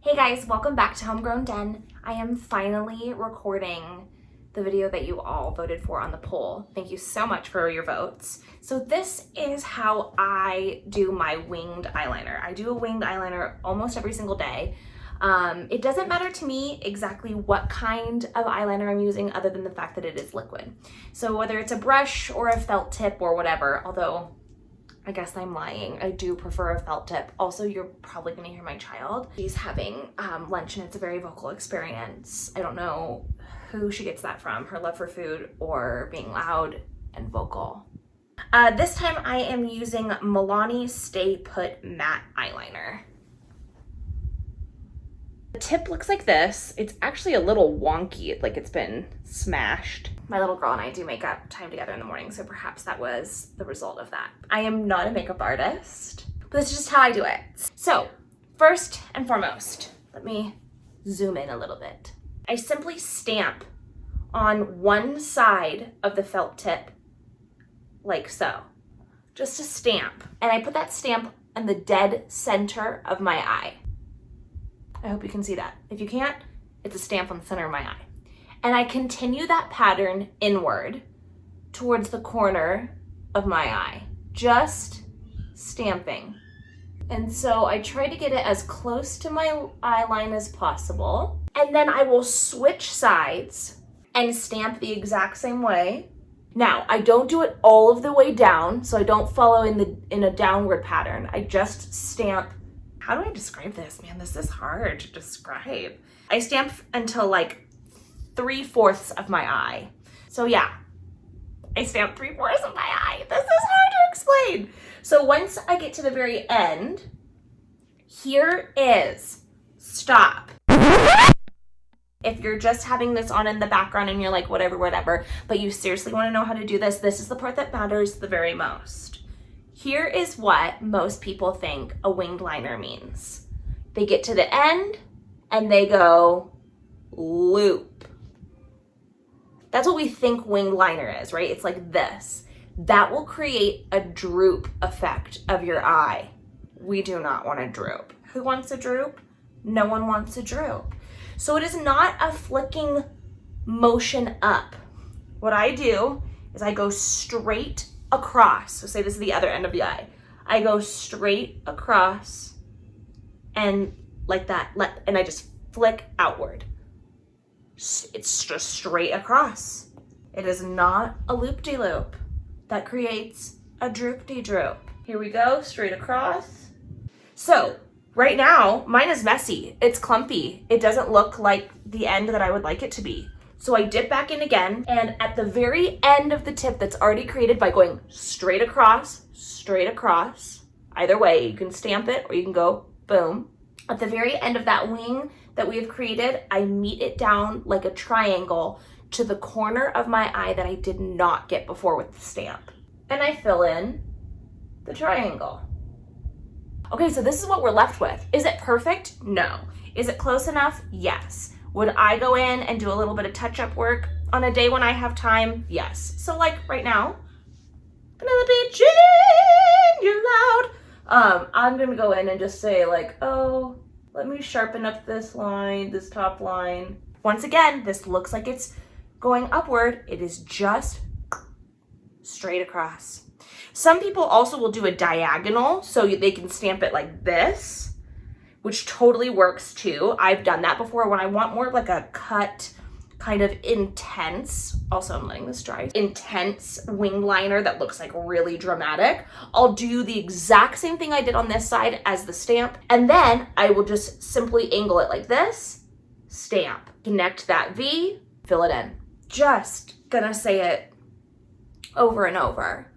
Hey guys, welcome back to Homegrown Den. I am finally recording the video that you all voted for on the poll. Thank you so much for your votes. So this is how I do my winged eyeliner. I do a winged eyeliner almost every single day. It doesn't matter to me exactly what kind of eyeliner I'm using other than the fact that it is liquid. So whether it's a brush or a felt tip or whatever, although I guess I'm lying. I do prefer a felt tip. Also, you're probably gonna hear my child. She's having lunch and it's a very vocal experience. I don't know who she gets that from, her love for food or being loud and vocal. This time I am using Milani Stay Put Matte Eyeliner. The tip looks like this. It's actually a little wonky, like it's been smashed. My little girl and I do makeup time together in the morning, so perhaps that was the result of that. I am not a makeup artist, but this is just how I do it. So, first and foremost, let me zoom in a little bit. I simply stamp on one side of the felt tip, like so. Just a stamp. And I put that stamp in the dead center of my eye. I hope you can see that. If you can't, it's a stamp on the center of my eye. And I continue that pattern inward towards the corner of my eye, just stamping. And so I try to get it as close to my eye line as possible. And then I will switch sides and stamp the exact same way. Now, I don't do it all of the way down, so I don't follow in a downward pattern. I just stamp. How do I describe this? Man, this is hard to describe. I stamp until like 3/4 of my eye. So yeah, I stamp 3/4 of my eye. This is hard to explain. So once I get to the very end, here is stop. If you're just having this on in the background and you're like, whatever, but you seriously want to know how to do this, this is the part that matters the very most. Here is what most people think a winged liner means. They get to the end and they go loop. That's what we think winged liner is, right? It's like this. That will create a droop effect of your eye. We do not want a droop. Who wants a droop? No one wants a droop. So it is not a flicking motion up. What I do is I go straight across. So say this is the other end of the eye. I go straight across and like that, and I just flick outward. It's just straight across. It is not a loop-de-loop. That creates a droop-de-droop. Here we go, straight across. So right now, mine is messy. It's clumpy. It doesn't look like the end that I would like it to be. So I dip back in again, and at the very end of the tip that's already created by going straight across, either way, you can stamp it or you can go boom. At the very end of that wing that we have created, I meet it down like a triangle to the corner of my eye that I did not get before with the stamp. And I fill in the triangle. Okay, so this is what we're left with. Is it perfect? No. Is it close enough? Yes. Would I go in and do a little bit of touch-up work on a day when I have time? Yes. So like right now, Penelope Jean, you're loud. I'm gonna go in and just say like, oh, let me sharpen up this line, this top line. Once again, this looks like it's going upward. It is just straight across. Some people also will do a diagonal so they can stamp it like this, which totally works too. I've done that before when I want more of like a cut, kind of intense, also I'm letting this dry, intense winged liner that looks like really dramatic. I'll do the exact same thing I did on this side as the stamp, and then I will just simply angle it like this, stamp, connect that V, fill it in. Just gonna say it over and over.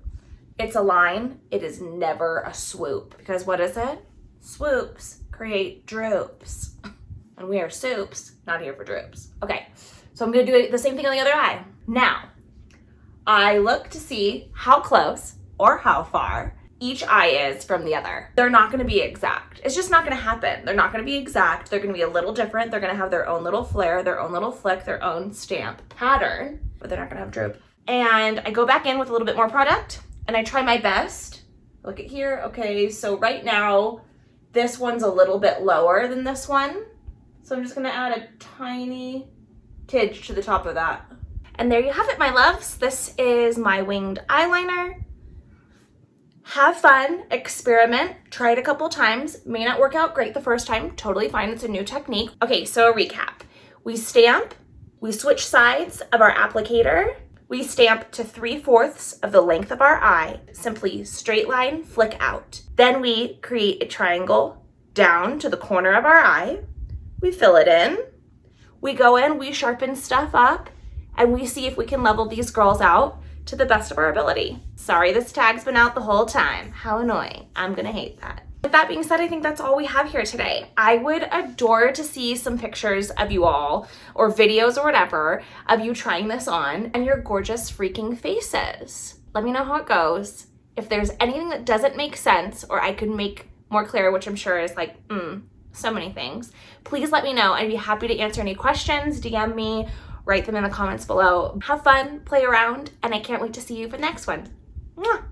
It's a line, it is never a swoop, because what is it? Swoops create droops. And we are soups, not here for droops. Okay, so I'm gonna do the same thing on the other eye. Now, I look to see how close or how far each eye is from the other. They're not gonna be exact. It's just not gonna happen. They're not gonna be exact. They're gonna be a little different. They're gonna have their own little flare, their own little flick, their own stamp pattern, but they're not gonna have droop. And I go back in with a little bit more product and I try my best. Look at here, okay, so right now, this one's a little bit lower than this one. So I'm just gonna add a tiny tidge to the top of that. And there you have it, my loves. This is my winged eyeliner. Have fun, experiment, try it a couple times. May not work out great the first time, totally fine, it's a new technique. Okay, so a recap. We stamp, we switch sides of our applicator, we stamp to 3/4 of the length of our eye, simply straight line, flick out. Then we create a triangle down to the corner of our eye, we fill it in, we go in, we sharpen stuff up, and we see if we can level these girls out to the best of our ability. Sorry, this tag's been out the whole time. How annoying. I'm gonna hate that. With that being said, I think that's all we have here today. I would adore to see some pictures of you all, or videos or whatever, of you trying this on and your gorgeous freaking faces. Let me know how it goes. If there's anything that doesn't make sense or I could make more clear, which I'm sure is like, so many things, please let me know. I'd be happy to answer any questions, DM me, write them in the comments below. Have fun, play around, and I can't wait to see you for the next one. Mwah!